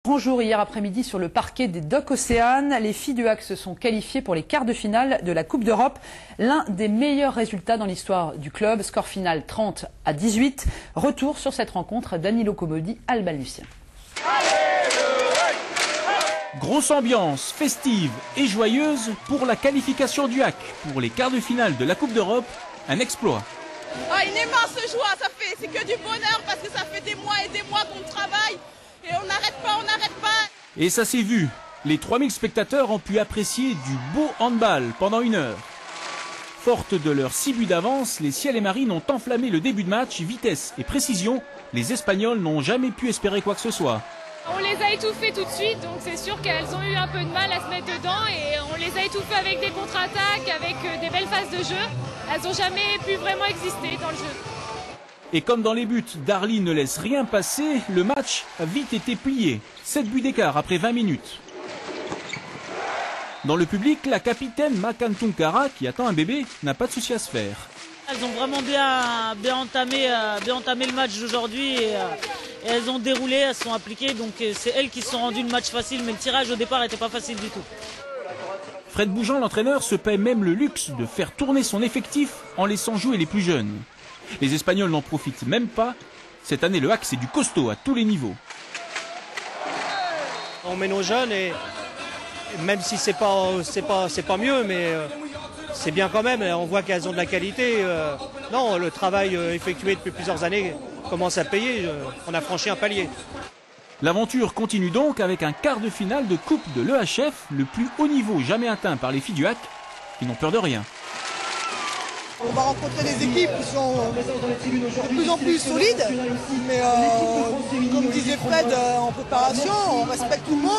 Grand jour hier après-midi sur le parquet des Dock Océane. Les filles du HAC se sont qualifiées pour les quarts de finale de la Coupe d'Europe. L'un des meilleurs résultats dans l'histoire du club. Score final 30-18. Retour sur cette rencontre Danilo Comodi, Alba Lucien. Grosse ambiance, festive et joyeuse pour la qualification du HAC pour les quarts de finale de la Coupe d'Europe. Un exploit. Une immense joie, c'est que du bonheur parce que ça fait des mois et des mois qu'on travaille. Et on n'arrête pas, on n'arrête pas. Et ça s'est vu. Les 3000 spectateurs ont pu apprécier du beau handball pendant 1 heure. Fortes de leurs 6 buts d'avance, les Ciel et Marines ont enflammé le début de match, vitesse et précision. Les Espagnols n'ont jamais pu espérer quoi que ce soit. On les a étouffés tout de suite, donc c'est sûr qu'elles ont eu un peu de mal à se mettre dedans et on les a étouffées avec des contre-attaques, avec des belles phases de jeu. Elles n'ont jamais pu vraiment exister dans le jeu. Et comme dans les buts, Darly ne laisse rien passer, le match a vite été plié. 7 buts d'écart après 20 minutes. Dans le public, la capitaine Makan Tunkara, qui attend un bébé, n'a pas de souci à se faire. Elles ont vraiment bien entamé le match d'aujourd'hui et elles ont déroulé, elles sont appliquées, donc c'est elles qui se sont rendues le match facile, mais le tirage au départ n'était pas facile du tout. Fred Bougeant, l'entraîneur, se paie même le luxe de faire tourner son effectif en laissant jouer les plus jeunes. Les Espagnols n'en profitent même pas. Cette année, le HAC, c'est du costaud à tous les niveaux. On met nos jeunes et même si c'est pas mieux, mais c'est bien quand même. On voit qu'elles ont de la qualité. Non, le travail effectué depuis plusieurs années commence à payer. On a franchi un palier. L'aventure continue donc avec un quart de finale de Coupe de l'EHF, le plus haut niveau jamais atteint par les filles du HAC, qui n'ont peur de rien. On va rencontrer des équipes qui sont de plus en plus solides, mais comme disait Fred en préparation, on respecte tout le monde.